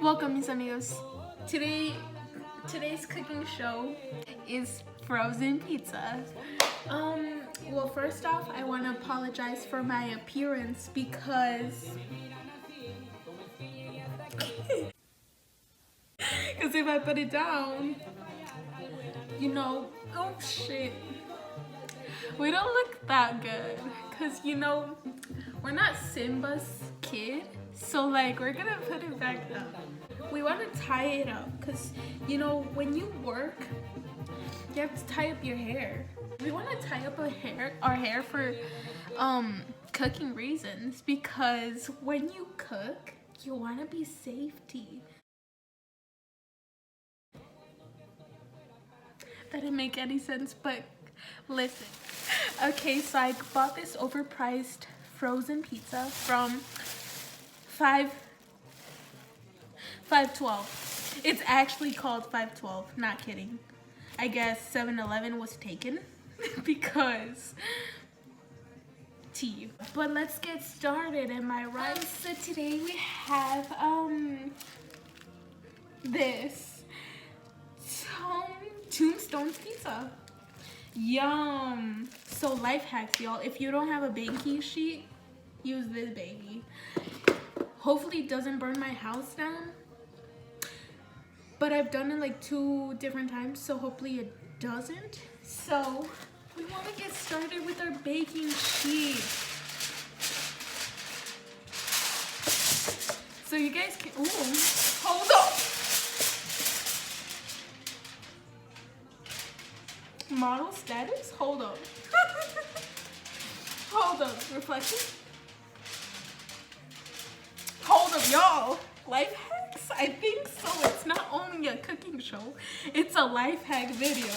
Welcome, mis amigos. Today's cooking show is frozen pizza. Well, first off, I want to apologize for my appearance because if I put it down, oh shit, we don't look that good. Cause we're not Simba's kid, so like we're gonna put it back up. We want to tie it up, cause when you work, you have to tie up your hair. We want to tie up our hair for cooking reasons, because when you cook, you want to be safety. That didn't make any sense, but listen. Okay, so I bought this overpriced frozen pizza from 512. It's actually called 512, not kidding. I guess 7-Eleven was taken because tea. But let's get started, am I right? So today we have this Tombstone pizza. Yum. So life hacks, y'all. If you don't have a baking sheet, use this baby. Hopefully it doesn't burn my house down, but I've done it like 2 different times, so hopefully it doesn't. So we want to get started with our baking sheet. So you guys can, hold up. Model status? Hold up. Hold up. Reflection? Hold up, y'all. Life hacks? I think so. It's not only a cooking show, it's a life hack video.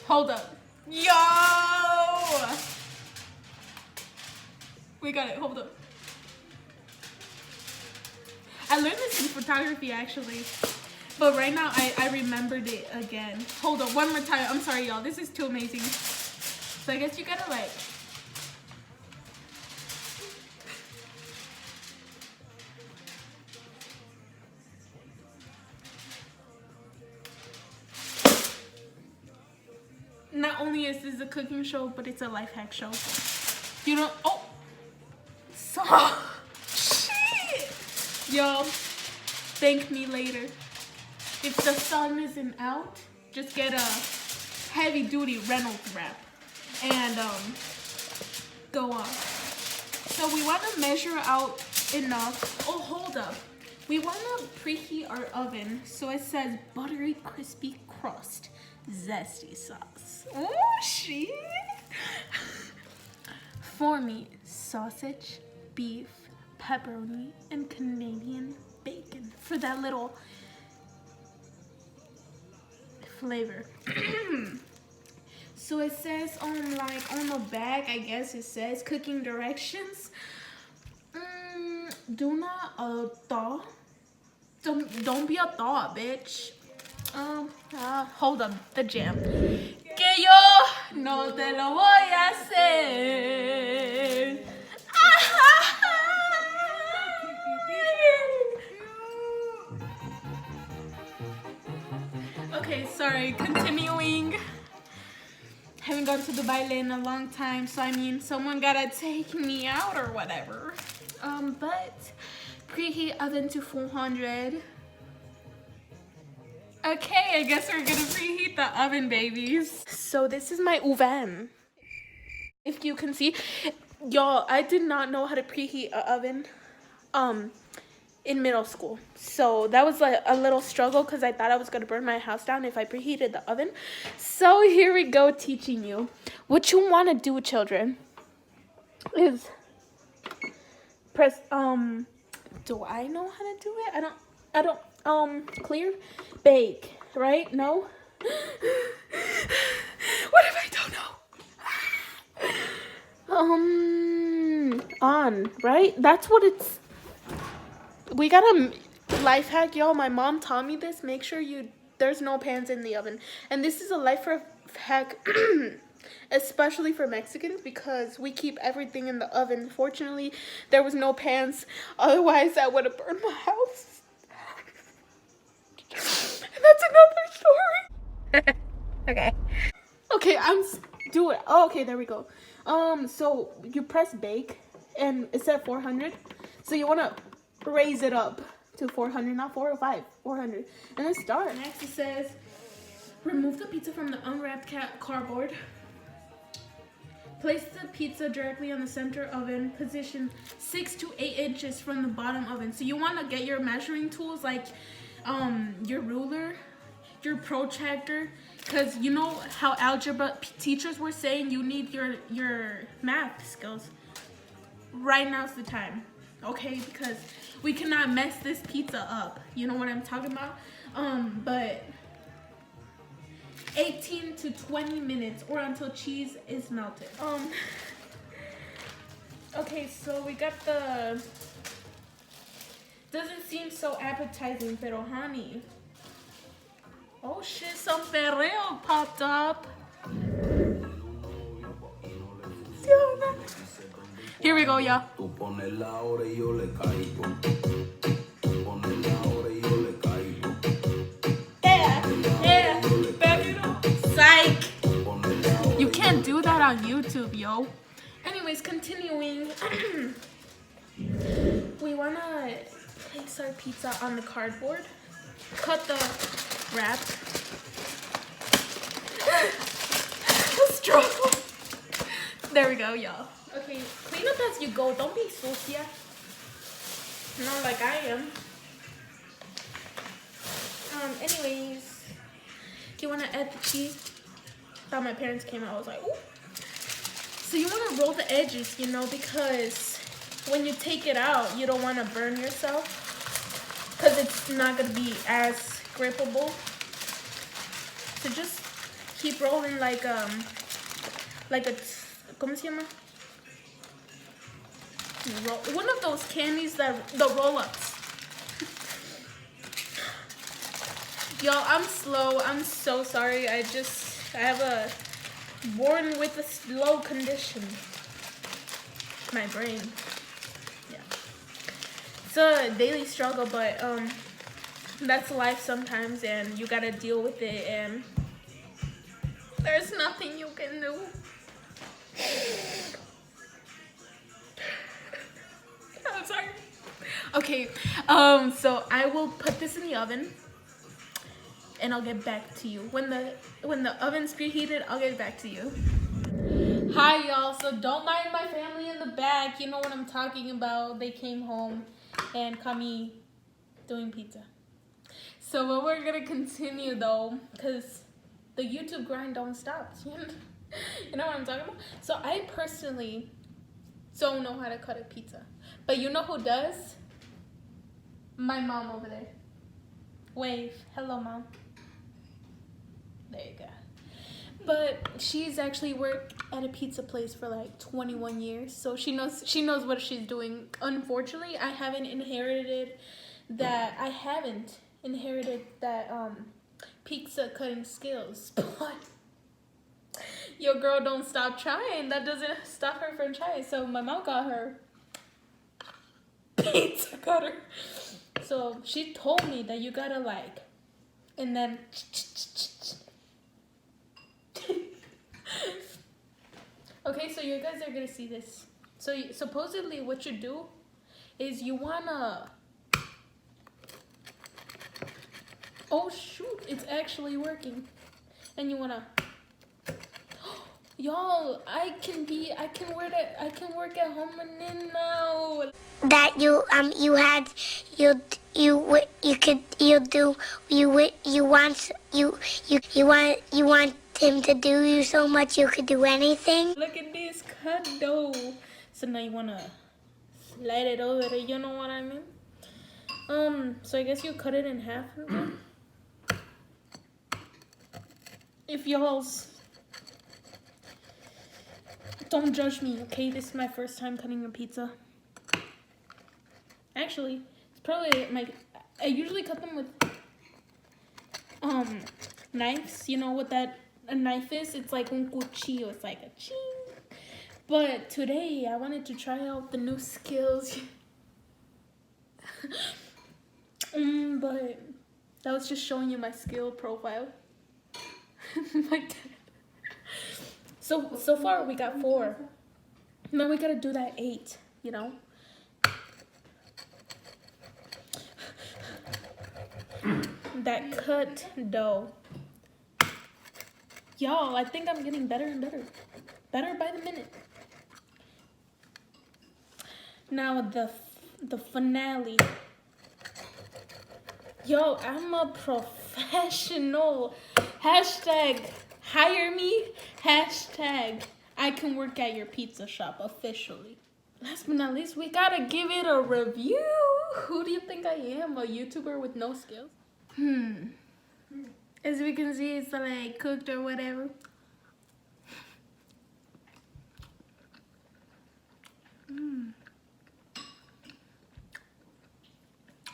Hold up. Yo! We got it. Hold up. I learned this in photography, actually. But right now, I remembered it again. Hold on, one more time. I'm sorry, y'all. This is too amazing. So I guess you gotta like... Not only is this a cooking show, but it's a life hack show. You know... Oh! So... Shit! Yo, thank me later. If the sun isn't out, just get a heavy duty Reynolds wrap and go on. So we want to measure out enough. Oh, hold up. We want to preheat our oven. So it says buttery, crispy crust, zesty sauce. Oh, shit. For me, sausage, beef, pepperoni, and Canadian bacon for that little flavor. So it says on the bag, I guess it says cooking directions. Do not thaw. Don't be a thaw, bitch. Hold on, the jam. Que yo no te lo voy a hacer. Okay, sorry, continuing. Haven't gone to the baile in a long time, so I mean, someone gotta take me out or whatever. But preheat oven to 400. Okay, I guess we're gonna preheat the oven, babies. So this is my oven. If you can see, y'all, I did not know how to preheat an oven. In middle school, so that was like a little struggle because I thought I was gonna burn my house down if I preheated the oven. So here we go, teaching you what you want to do, children, is press do I know how to do it? I don't clear, bake, right? No. What if I don't know? On, right? That's what it's. We got a life hack, y'all. My mom taught me this. Make sure there's no pans in the oven. And this is a life hack especially for Mexicans because we keep everything in the oven. Fortunately, there was no pans. Otherwise, I would have burned my house. And that's another story. Okay. Okay, do it. Oh, okay, there we go. So you press bake, and it's at 400. So you want to raise it up to 400, not 405, 400, and then start. Next, it says remove the pizza from the unwrapped cardboard. Place the pizza directly on the center oven. Position 6 to 8 inches from the bottom oven. So you want to get your measuring tools like your ruler, your protractor, because you know how algebra teachers were saying you need your math skills. Right now's the time, okay? Because we cannot mess this pizza up. You know what I'm talking about? But 18 to 20 minutes or until cheese is melted. Okay, so we got the, doesn't seem so appetizing, pero honey. Oh shit, some perreo popped up. Here we go, y'all. Psych! You can't do that on YouTube, yo. Anyways, continuing. We wanna place our pizza on the cardboard. Cut the wrap. Struggle. There we go, y'all. Okay, clean up as you go. Don't be sucia. Not like I am. Anyways, do you want to add the cheese? Thought my parents came out. I was like, ooh. So you want to roll the edges, you know, because when you take it out, you don't want to burn yourself, because it's not going to be as grippable. So just keep rolling like a, ¿cómo se llama? One of those candies that, the roll-ups. Y'all, I'm slow. I'm so sorry. I have a born with a slow condition. My brain. Yeah. It's a daily struggle, but that's life sometimes, and you gotta deal with it, and there's nothing you can do. I'm sorry. Okay, so I will put this in the oven, and I'll get back to you. When the oven's preheated, I'll get back to you. Hi, y'all. So don't mind my family in the back. You know what I'm talking about. They came home and caught me doing pizza. So we're gonna continue though, because the YouTube grind don't stop. You know what I'm talking about? So I personally don't know how to cut a pizza. But you know who does? My mom over there. Wave. Hello, Mom. There you go. But she's actually worked at a pizza place for like 21 years. So she knows what she's doing. Unfortunately, I haven't inherited that pizza cutting skills. But your girl don't stop trying. That doesn't stop her from trying. So my mom got her pizza cutter. So she told me that you gotta like, and then okay, so you guys are gonna see this. So supposedly what you do is you wanna, oh shoot, it's actually working. And you wanna, y'all, I can work at home and now. That you want him to do you so much you could do anything. Look at this cut dough. So now you wanna slide it over, you know what I mean? So I guess you cut it in half. If y'all's, don't judge me, okay? This is my first time cutting a pizza. Actually, it's probably I usually cut them with knives, you know, with that a knife is. It's like un cuchillo. It's like a ching. But today I wanted to try out the new skills. But that was just showing you my skill profile. My dad. So far we got 4. Now we gotta do that 8, you know? That cut dough. Y'all, I think I'm getting better and better. Better by the minute. Now the finale. Yo, I'm a professional. Hashtag hire me. Hashtag I can work at your pizza shop officially. Last but not least, we gotta give it a review. Who do you think I am? A YouTuber with no skills? As we can see, it's like cooked or whatever.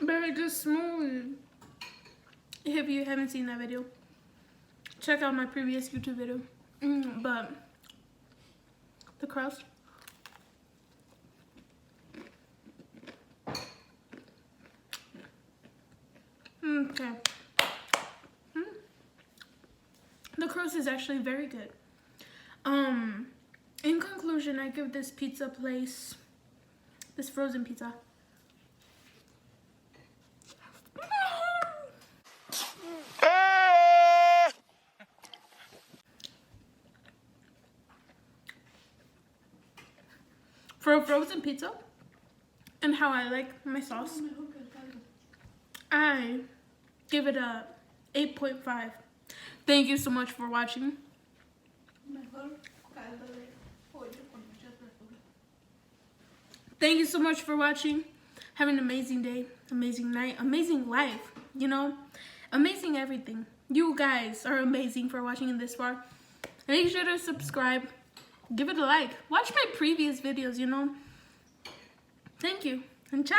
Very just smooth. If you haven't seen that video, check out my previous YouTube video. But the crust. Okay. The crust is actually very good. In conclusion, I give this pizza place, this frozen pizza, for a frozen pizza and how I like my sauce, I give it a 8.5. Thank you so much for watching. Thank you so much for watching. Have an amazing day, amazing night, amazing life, you know, amazing everything. You guys are amazing for watching this far. Make sure to subscribe, give it a like, watch my previous videos, you know. Thank you, and ciao.